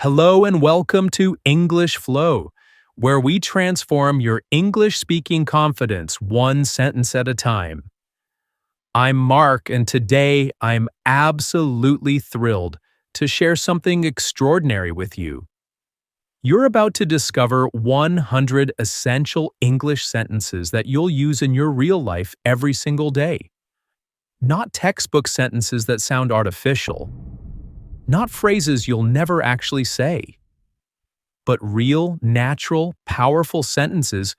Hello and welcome to English Flow, where we transform your English speaking confidence one sentence at a time. I'm Mark, and today I'm absolutely thrilled to share something extraordinary with you. You're about to discover 100 essential English sentences that you'll use in your real life every single day. Not textbook sentences that sound artificial. Not phrases you'll never actually say, but real, natural, powerful sentences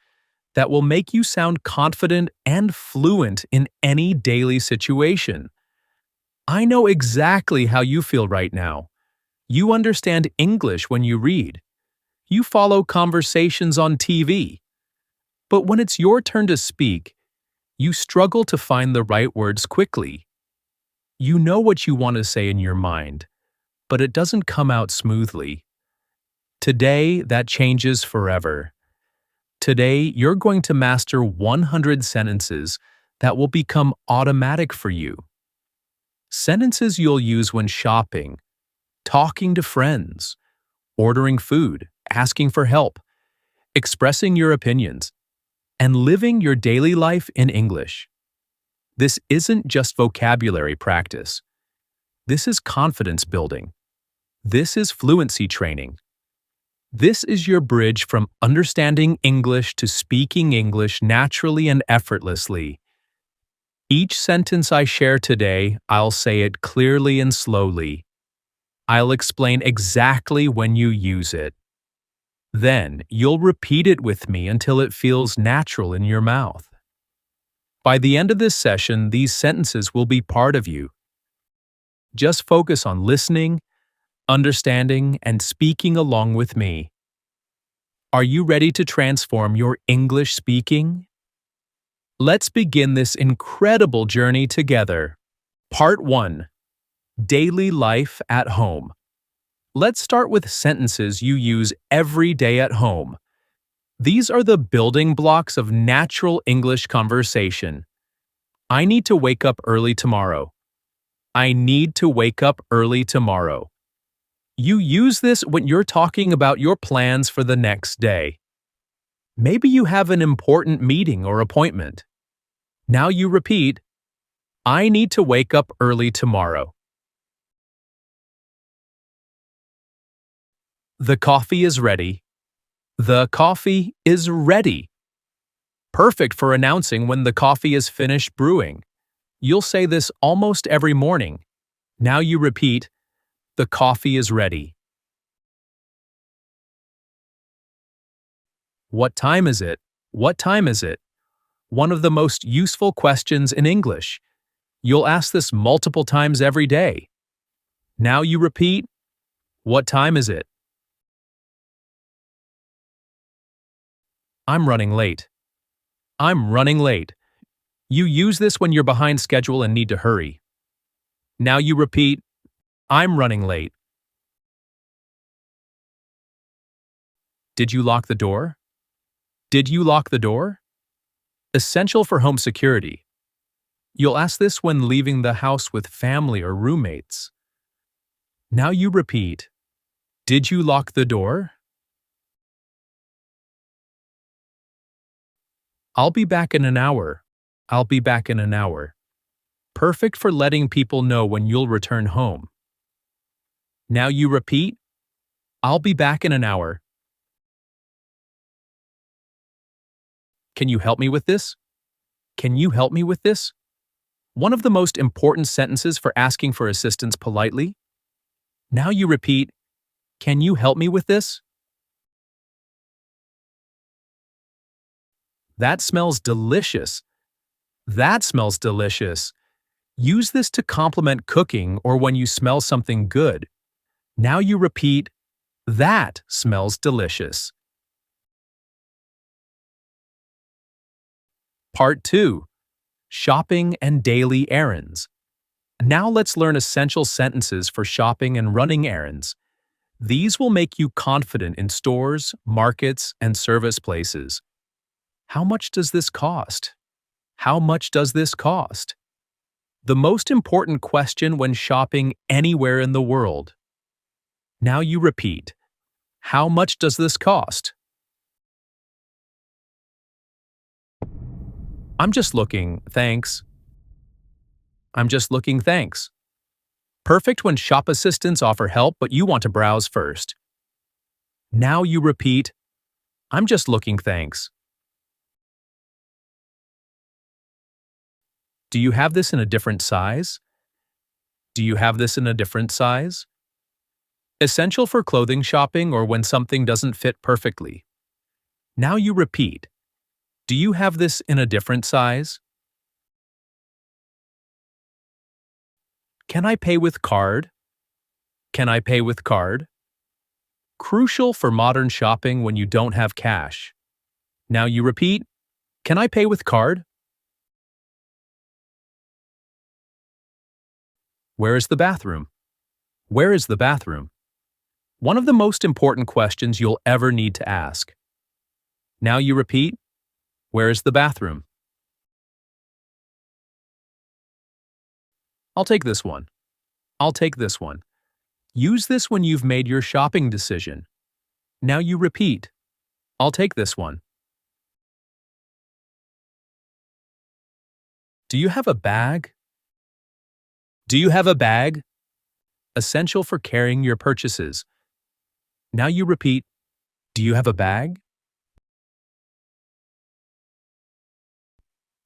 that will make you sound confident and fluent in any daily situation. I know exactly how you feel right now. You understand English when you read. You follow conversations on TV. But when it's your turn to speak, you struggle to find the right words quickly. You know what you want to say in your mind, but it doesn't come out smoothly. Today, that changes forever. Today, you're going to master 100 sentences that will become automatic for you. Sentences you'll use when shopping, talking to friends, ordering food, asking for help, expressing your opinions, and living your daily life in English. This isn't just vocabulary practice. This is confidence building. This is fluency training. This is your bridge from understanding English to speaking English naturally and effortlessly. Each sentence I share today, I'll say it clearly and slowly. I'll explain exactly when you use it. Then, you'll repeat it with me until it feels natural in your mouth. By the end of this session, these sentences will be part of you. Just focus on listening, understanding, and speaking along with me. Are you ready to transform your English speaking? Let's begin this incredible journey together. Part 1. Daily life at home. Let's start with sentences you use every day at home. These are the building blocks of natural English conversation. I need to wake up early tomorrow. I need to wake up early tomorrow. You use this when you're talking about your plans for the next day. Maybe you have an important meeting or appointment. Now you repeat, I need to wake up early tomorrow. The coffee is ready. The coffee is ready. Perfect for announcing when the coffee is finished brewing. You'll say this almost every morning. Now you repeat, the coffee is ready. What time is it? What time is it? One of the most useful questions in English. You'll ask this multiple times every day. Now you repeat, what time is it? I'm running late. I'm running late. You use this when you're behind schedule and need to hurry. Now you repeat, I'm running late. Did you lock the door? Did you lock the door? Essential for home security. You'll ask this when leaving the house with family or roommates. Now you repeat, did you lock the door? I'll be back in an hour. I'll be back in an hour. Perfect for letting people know when you'll return home. Now you repeat, I'll be back in an hour. Can you help me with this? Can you help me with this? One of the most important sentences for asking for assistance politely. Now you repeat, can you help me with this? That smells delicious. That smells delicious. Use this to compliment cooking or when you smell something good. Now you repeat, that smells delicious. Part 2. Shopping and daily errands. Now let's learn essential sentences for shopping and running errands. These will make you confident in stores, markets, and service places. How much does this cost? How much does this cost? The most important question when shopping anywhere in the world. Now you repeat. How much does this cost? I'm just looking, thanks. I'm just looking, thanks. Perfect when shop assistants offer help but you want to browse first. Now you repeat, I'm just looking, thanks. Do you have this in a different size? Do you have this in a different size? Essential for clothing shopping or when something doesn't fit perfectly. Now you repeat, do you have this in a different size? Can I pay with card? Can I pay with card? Crucial for modern shopping when you don't have cash. Now you repeat, can I pay with card? Where is the bathroom? Where is the bathroom? One of the most important questions you'll ever need to ask. Now you repeat, where is the bathroom? I'll take this one. I'll take this one. Use this when you've made your shopping decision. Now you repeat, I'll take this one. Do you have a bag? Do you have a bag? Essential for carrying your purchases. Now you repeat, do you have a bag?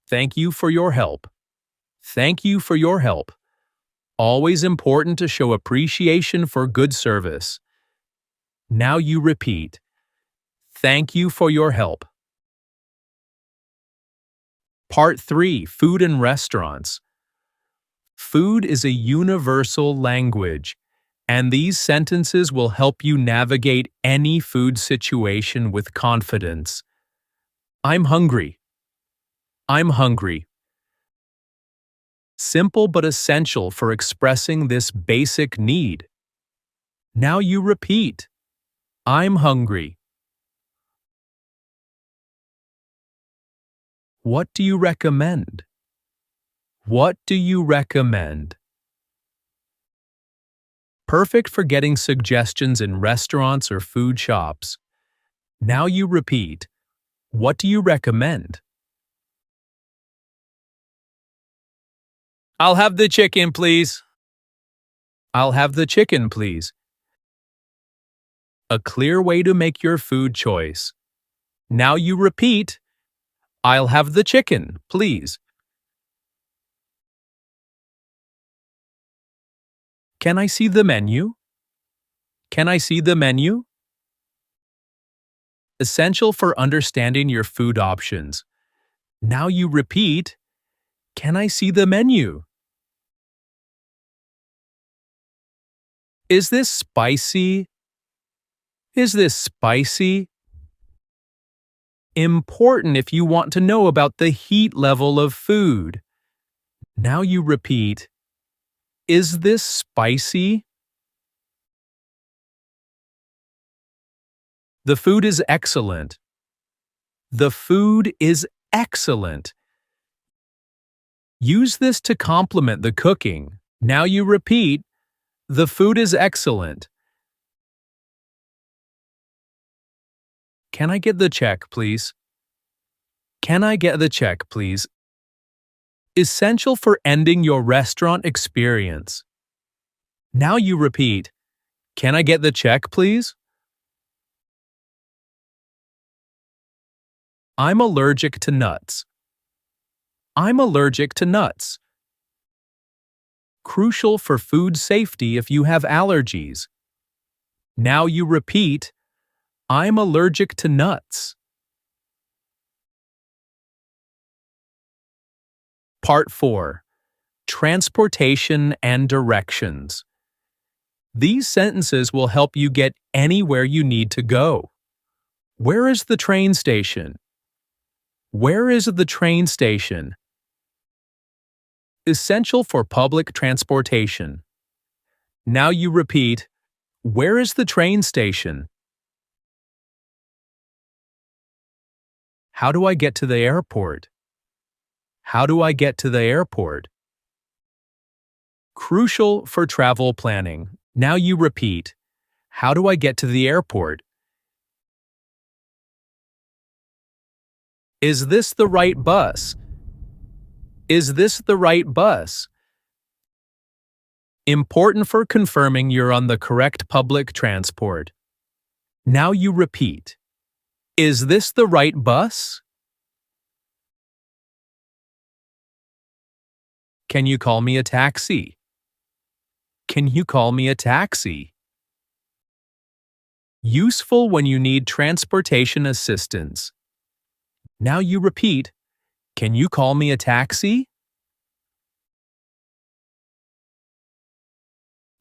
Thank you for your help. Thank you for your help. Always important to show appreciation for good service. Now you repeat, thank you for your help. Part 3. Food and Restaurants. Food is a universal language, and these sentences will help you navigate any food situation with confidence. I'm hungry. I'm hungry. Simple but essential for expressing this basic need. Now you repeat, I'm hungry. What do you recommend? What do you recommend? Perfect for getting suggestions in restaurants or food shops. Now you repeat, what do you recommend? I'll have the chicken, please. I'll have the chicken, please. A clear way to make your food choice. Now you repeat, I'll have the chicken, please. Can I see the menu? Can I see the menu? Essential for understanding your food options. Now you repeat, can I see the menu? Is this spicy? Is this spicy? Important if you want to know about the heat level of food. Now you repeat, is this spicy? The food is excellent. The food is excellent. Use this to compliment the cooking. Now you repeat, the food is excellent. Can I get the check, please? Can I get the check, please? Essential for ending your restaurant experience. Now you repeat, can I get the check, please? I'm allergic to nuts. I'm allergic to nuts. Crucial for food safety if you have allergies. Now you repeat, I'm allergic to nuts. Part 4. Transportation and directions. These sentences will help you get anywhere you need to go. Where is the train station? Where is the train station? Essential for public transportation. Now you repeat, where is the train station? How do I get to the airport? How do I get to the airport? Crucial for travel planning. Now you repeat, How do I get to the airport? Is this the right bus? Is this the right bus? Important for confirming you're on the correct public transport. Now you repeat. Is this the right bus? Can you call me a taxi? Can you call me a taxi? Useful when you need transportation assistance. Now you repeat. Can you call me a taxi?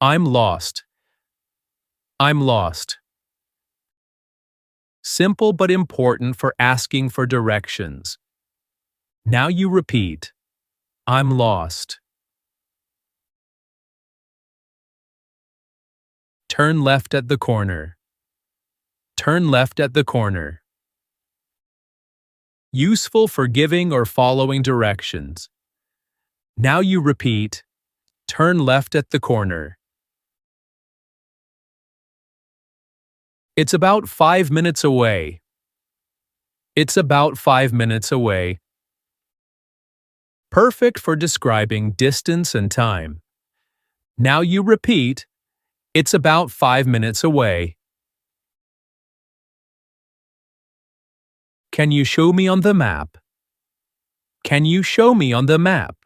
I'm lost. I'm lost. Simple but important for asking for directions. Now you repeat. I'm lost. Turn left at the corner. Turn left at the corner. Useful for giving or following directions. Now you repeat. Turn left at the corner. It's about 5 minutes away. It's about 5 minutes away. Perfect for describing distance and time. Now you repeat. It's about 5 minutes away. Can you show me on the map? Can you show me on the map?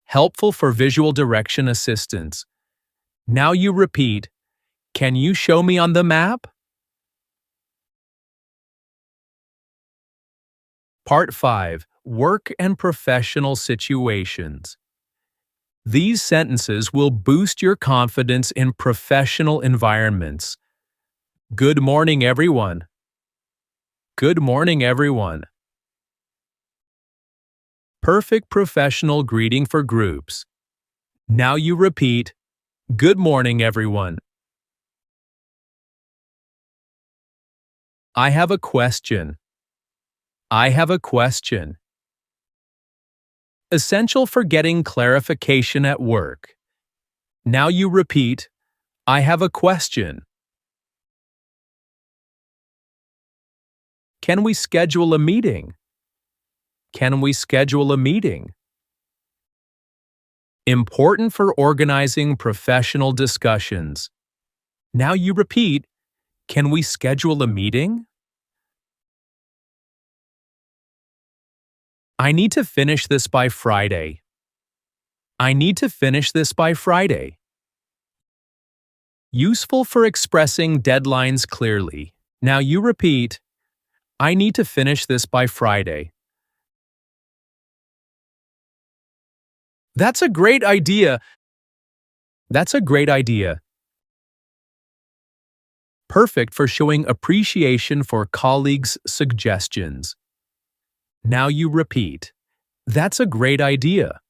Helpful for visual direction assistance. Now you repeat. Can you show me on the map? Part 5. Work and professional situations. These sentences will boost your confidence in professional environments. Good morning, everyone. Good morning, everyone. Perfect professional greeting for groups. Now you repeat. Good morning, everyone. I have a question. I have a question. Essential for getting clarification at work. Now you repeat. I have a question. Can we schedule a meeting? Can we schedule a meeting? Important for organizing professional discussions. Now you repeat. Can we schedule a meeting? I need to finish this by Friday. I need to finish this by Friday. Useful for expressing deadlines clearly. Now you repeat. I need to finish this by Friday. That's a great idea. That's a great idea. Perfect for showing appreciation for colleagues' suggestions. Now you repeat. That's a great idea.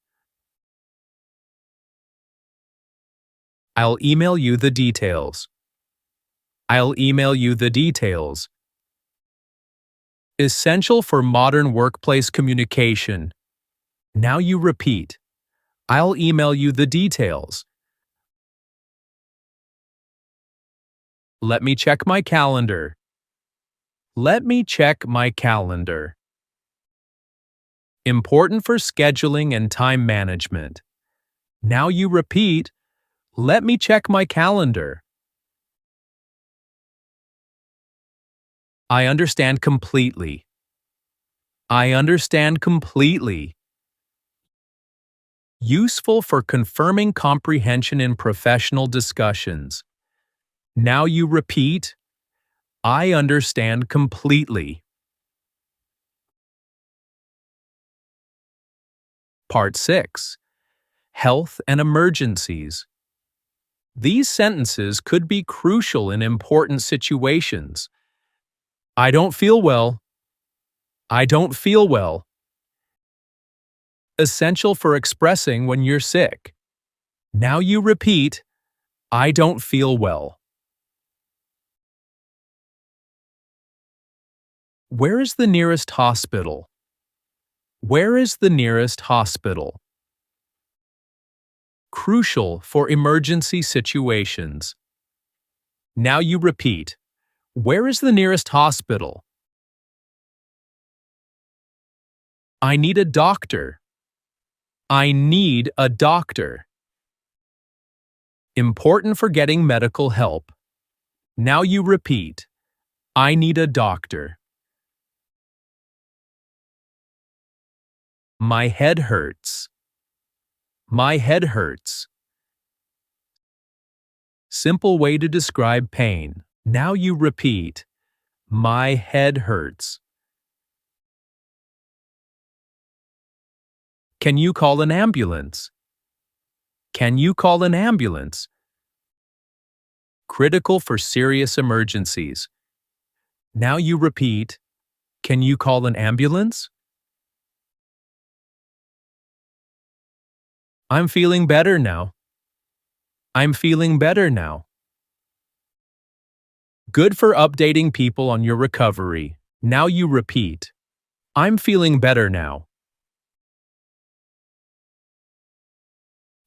I'll email you the details. I'll email you the details. Essential for modern workplace communication. Now you repeat. I'll email you the details. Let me check my calendar. Let me check my calendar. Important for scheduling and time management. Now you repeat. Let me check my calendar. I understand completely. I understand completely. Useful for confirming comprehension in professional discussions. Now you repeat. I understand completely. Part 6. Health and emergencies. These sentences could be crucial in important situations. I don't feel well. I don't feel well. Essential for expressing when you're sick. Now you repeat. I don't feel well. Where is the nearest hospital? Where is the nearest hospital? Crucial for emergency situations. Now you repeat. Where is the nearest hospital? I need a doctor. I need a doctor. Important for getting medical help. Now you repeat. I need a doctor. My head hurts. My head hurts. Simple way to describe pain. Now you repeat. My head hurts. Can you call an ambulance? Can you call an ambulance? Critical for serious emergencies. Now you repeat. Can you call an ambulance? I'm feeling better now. I'm feeling better now. Good for updating people on your recovery. Now you repeat. I'm feeling better now.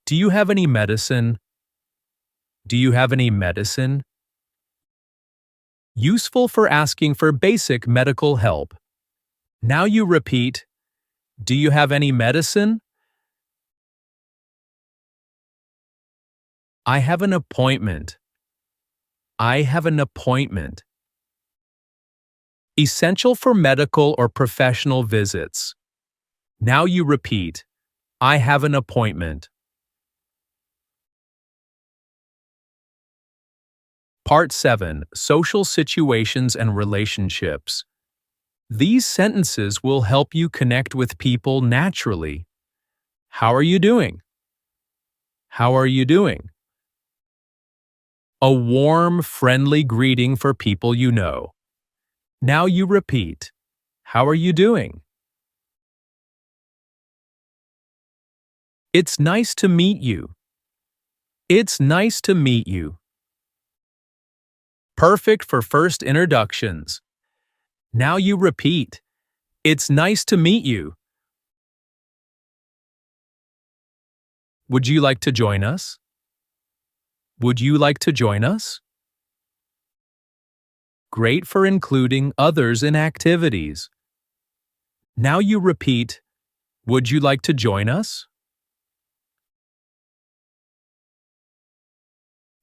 Do you have any medicine? Do you have any medicine? Useful for asking for basic medical help. Now you repeat. Do you have any medicine? I have an appointment. I have an appointment. Essential for medical or professional visits. Now you repeat. I have an appointment. Part 7. Social situations and relationships. These sentences will help you connect with people naturally. How are you doing? How are you doing? A warm, friendly greeting for people you know. Now you repeat. How are you doing? It's nice to meet you. It's nice to meet you. Perfect for first introductions. Now you repeat. It's nice to meet you. Would you like to join us? Would you like to join us? Great for including others in activities. Now you repeat. Would you like to join us?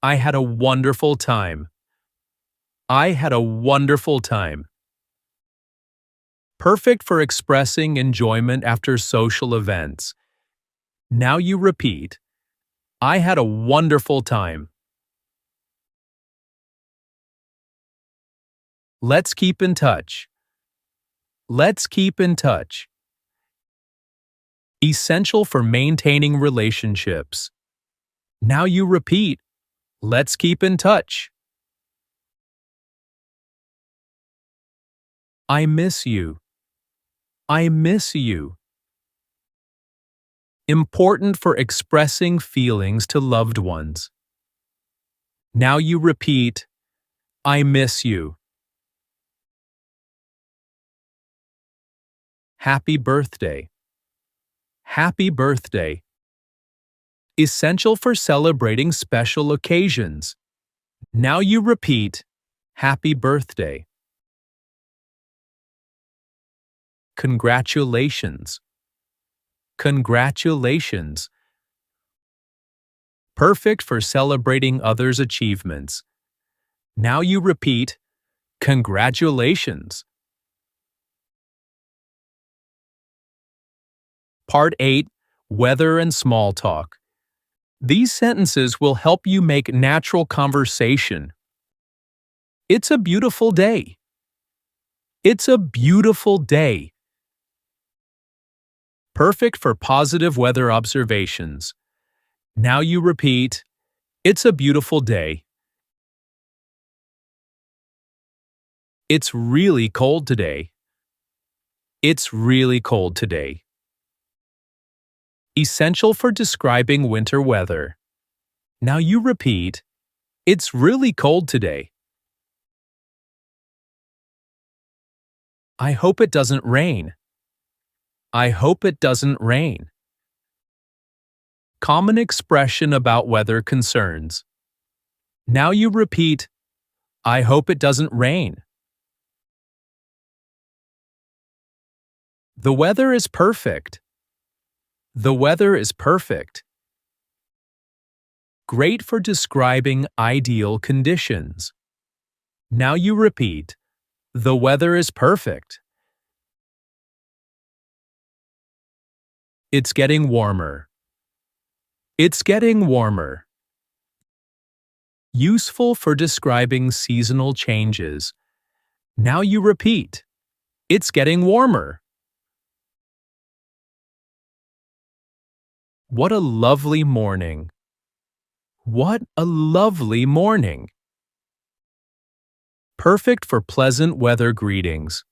I had a wonderful time. I had a wonderful time. Perfect for expressing enjoyment after social events. Now you repeat. I had a wonderful time. Let's keep in touch. Let's keep in touch. Essential for maintaining relationships. Now you repeat. Let's keep in touch. I miss you. I miss you. Important for expressing feelings to loved ones. Now you repeat. I miss you. Happy birthday. Happy birthday. Essential for celebrating special occasions. Now you repeat. Happy birthday. Congratulations. Congratulations. Perfect for celebrating others' achievements. Now you repeat. Congratulations. Part 8. Weather and small talk. These sentences will help you make natural conversation. It's a beautiful day. It's a beautiful day. Perfect for positive weather observations. Now you repeat. It's a beautiful day. It's really cold today. It's really cold today. Essential for describing winter weather. Now you repeat. It's really cold today. I hope it doesn't rain. I hope it doesn't rain. Common expression about weather concerns. Now you repeat. I hope it doesn't rain. The weather is perfect. The weather is perfect. Great for describing ideal conditions. Now you repeat, the weather is perfect. It's getting warmer. It's getting warmer. Useful for describing seasonal changes. Now you repeat, it's getting warmer. What a lovely morning. What a lovely morning. Perfect for pleasant weather greetings.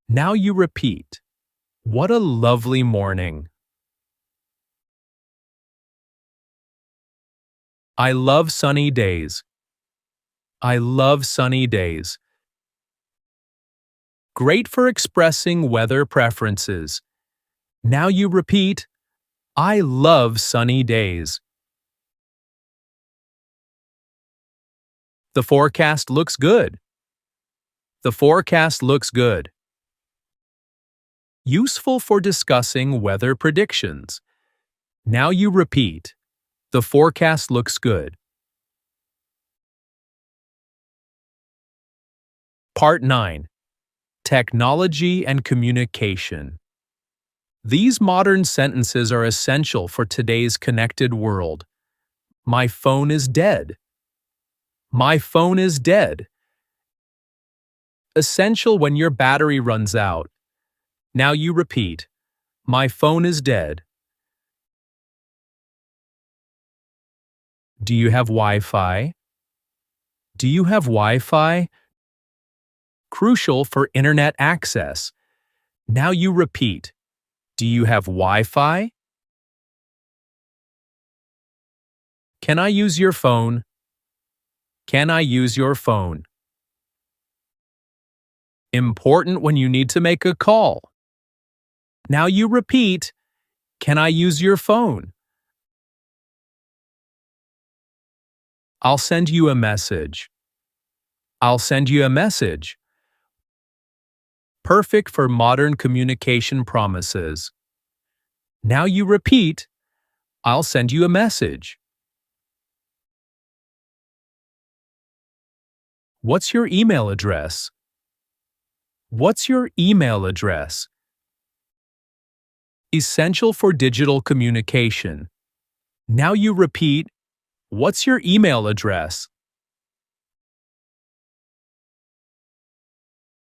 Now you repeat, what a lovely morning. I love sunny days. I love sunny days. Great for expressing weather preferences. Now you repeat, I love sunny days. The forecast looks good. The forecast looks good. Useful for discussing weather predictions. Now you repeat, the forecast looks good. Part 9. Technology and Communication. These modern sentences are essential for today's connected world. My phone is dead. My phone is dead. Essential when your battery runs out. Now you repeat, my phone is dead. Do you have Wi-Fi? Do you have Wi-Fi? Crucial for internet access. Now you repeat, do you have Wi-Fi? Can I use your phone? Can I use your phone? Important when you need to make a call. Now you repeat, can I use your phone? I'll send you a message. I'll send you a message. Perfect for modern communication promises. Now you repeat, I'll send you a message. What's your email address? What's your email address? Essential for digital communication. Now you repeat, what's your email address?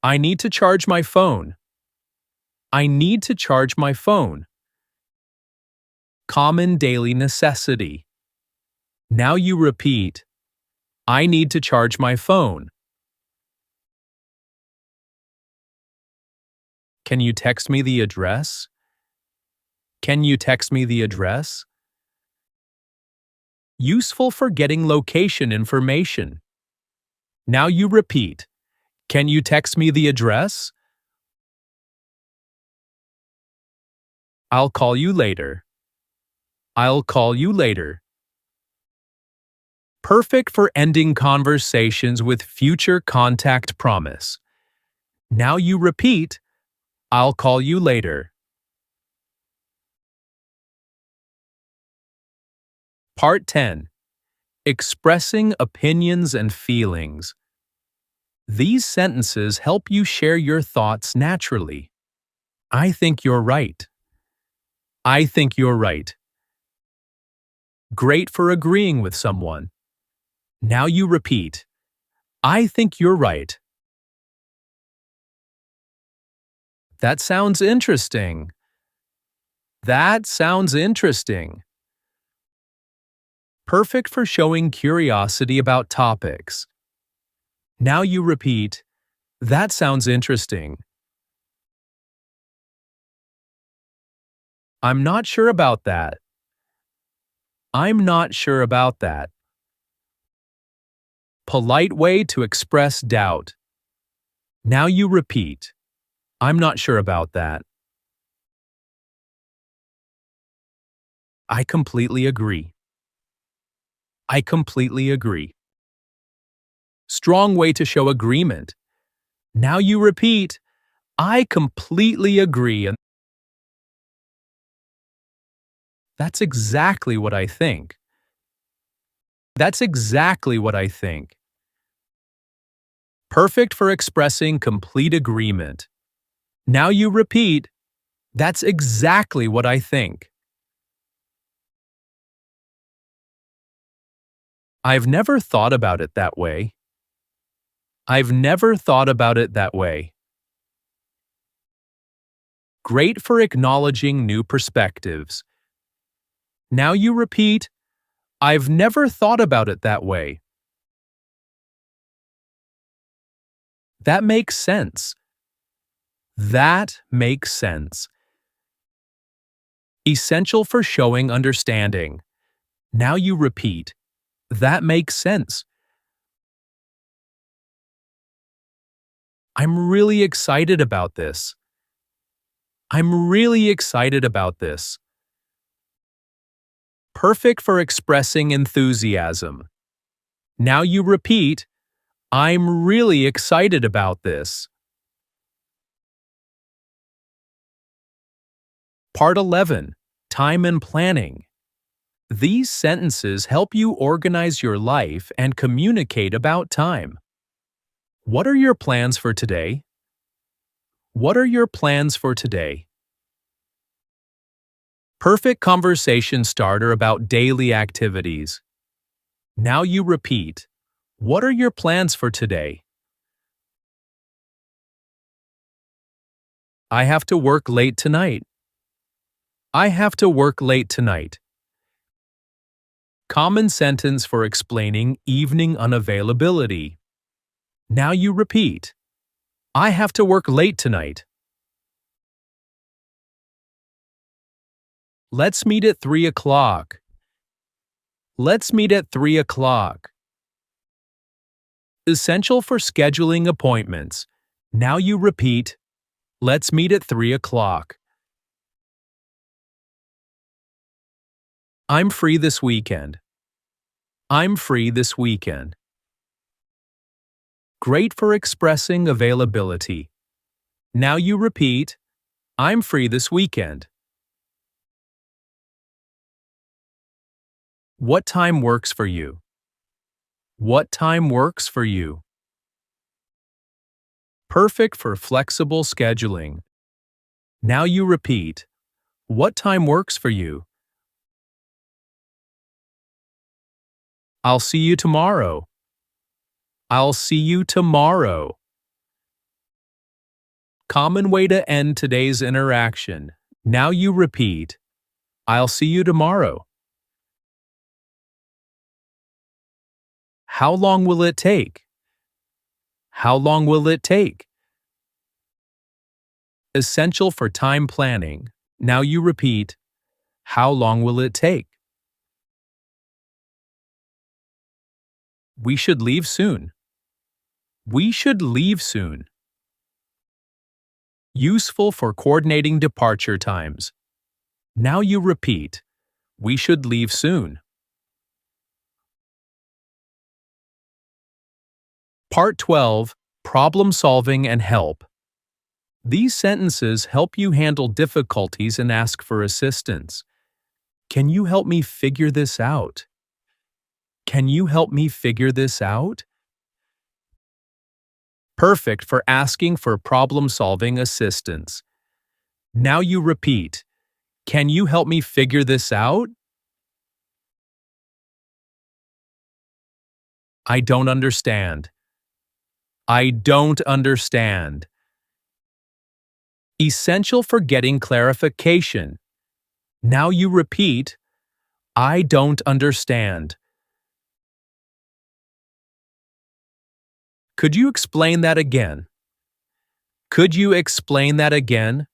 I need to charge my phone. I need to charge my phone. Common daily necessity. Now you repeat, I need to charge my phone. Can you text me the address? Can you text me the address? Useful for getting location information. Now you repeat, can you text me the address? I'll call you later. I'll call you later. Perfect for ending conversations with future contact promise. Now you repeat, I'll call you later. Part 10. Expressing opinions and feelings. These sentences help you share your thoughts naturally. I think you're right. I think you're right. Great for agreeing with someone. Now you repeat, I think you're right. That sounds interesting. That sounds interesting. Perfect for showing curiosity about topics. Now you repeat, that sounds interesting. I'm not sure about that. I'm not sure about that. Polite way to express doubt. Now you repeat, I'm not sure about that. I completely agree. I completely agree. Strong way to show agreement. Now you repeat, I completely agree, and that's exactly what I think. That's exactly what I think. Perfect for expressing complete agreement. Now you repeat, that's exactly what I think. I've never thought about it that way. I've never thought about it that way. Great for acknowledging new perspectives. Now you repeat, I've never thought about it that way. That makes sense. That makes sense. Essential for showing understanding. Now you repeat, that makes sense. I'm really excited about this. I'm really excited about this. Perfect for expressing enthusiasm. Now you repeat, I'm really excited about this. Part 11. Time and planning. These sentences help you organize your life and communicate about time. What are your plans for today? What are your plans for today? Perfect conversation starter about daily activities. Now you repeat, what are your plans for today? I have to work late tonight. I have to work late tonight. Common sentence for explaining evening unavailability. Now you repeat, I have to work late tonight. Let's meet at 3 o'clock. Let's meet at 3 o'clock. Essential for scheduling appointments. Now you repeat, let's meet at 3 o'clock. I'm free this weekend. I'm free this weekend. Great for expressing availability. Now you repeat, I'm free this weekend. What time works for you? What time works for you? Perfect for flexible scheduling. Now you repeat, what time works for you? I'll see you tomorrow. I'll see you tomorrow. Common way to end today's interaction. Now you repeat, I'll see you tomorrow. How long will it take? How long will it take? Essential for time planning. Now you repeat, how long will it take? We should leave soon. We should leave soon. Useful for coordinating departure times. Now you repeat, we should leave soon. Part 12. Problem solving and help. These sentences help you handle difficulties and ask for assistance. Can you help me figure this out? Can you help me figure this out? Perfect for asking for problem-solving assistance. Now you repeat, can you help me figure this out? I don't understand. I don't understand. Essential for getting clarification. Now you repeat, I don't understand. Could you explain that again? Could you explain that again?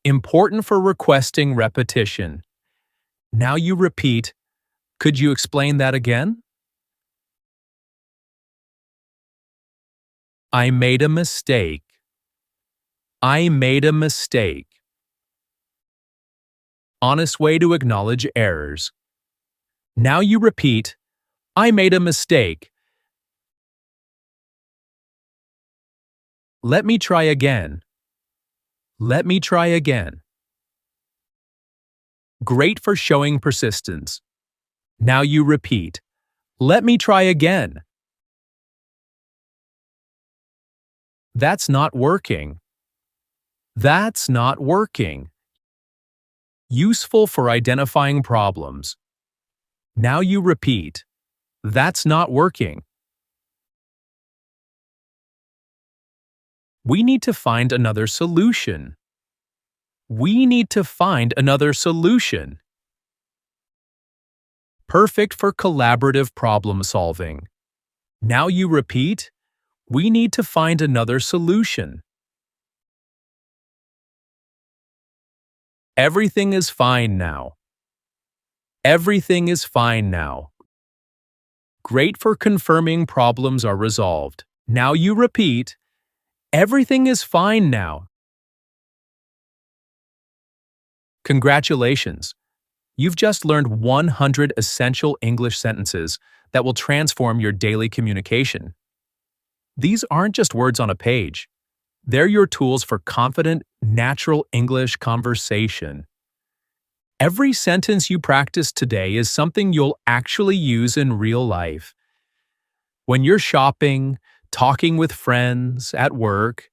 Important for requesting repetition. Now you repeat, could you explain that again? I made a mistake. I made a mistake. Honest way to acknowledge errors. Now you repeat, I made a mistake. Let me try again. Let me try again. Great for showing persistence. Now you repeat. Let me try again. That's not working. That's not working. Useful for identifying problems. Now you repeat. That's not working. We need to find another solution. We need to find another solution. Perfect for collaborative problem solving. Now you repeat. We need to find another solution. Everything is fine now. Everything is fine now. Great for confirming problems are resolved. Now you repeat. Everything is fine now. Congratulations! You've just learned 100 essential English sentences that will transform your daily communication. These aren't just words on a page. They're your tools for confident, natural English conversation. Every sentence you practice today is something you'll actually use in real life. When you're shopping, talking with friends, at work,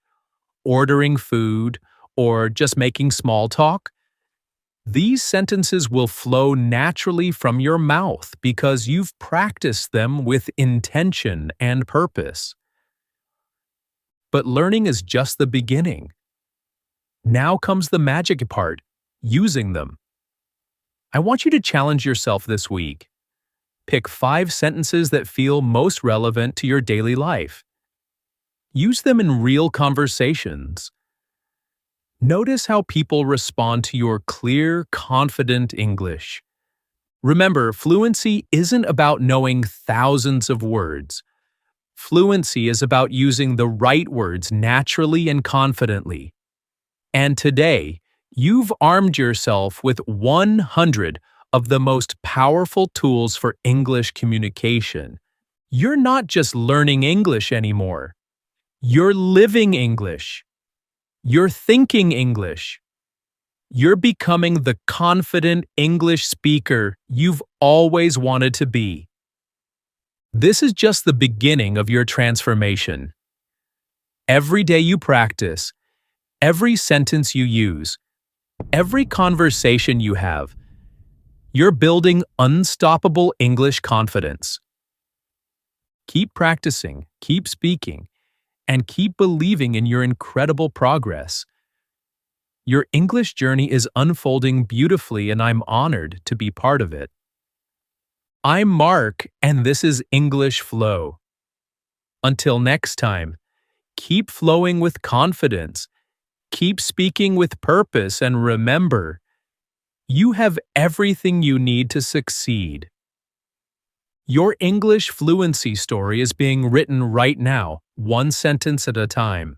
ordering food, or just making small talk, these sentences will flow naturally from your mouth because you've practiced them with intention and purpose. But learning is just the beginning. Now comes the magic part, using them. I want you to challenge yourself this week. Pick 5 sentences that feel most relevant to your daily life. Use them in real conversations. Notice how people respond to your clear, confident English. Remember, fluency isn't about knowing thousands of words. Fluency is about using the right words naturally and confidently. And today, you've armed yourself with 100 of the most powerful tools for English communication. You're not just learning English anymore. You're living English. You're thinking English. You're becoming the confident English speaker you've always wanted to be. This is just the beginning of your transformation. Every day you practice, every sentence you use, every conversation you have, you're building unstoppable English confidence. Keep practicing, keep speaking, and keep believing in your incredible progress. Your English journey is unfolding beautifully, and I'm honored to be part of it. I'm Mark, and this is English Flow. Until next time, keep flowing with confidence, keep speaking with purpose, and remember, you have everything you need to succeed. Your English fluency story is being written right now, one sentence at a time.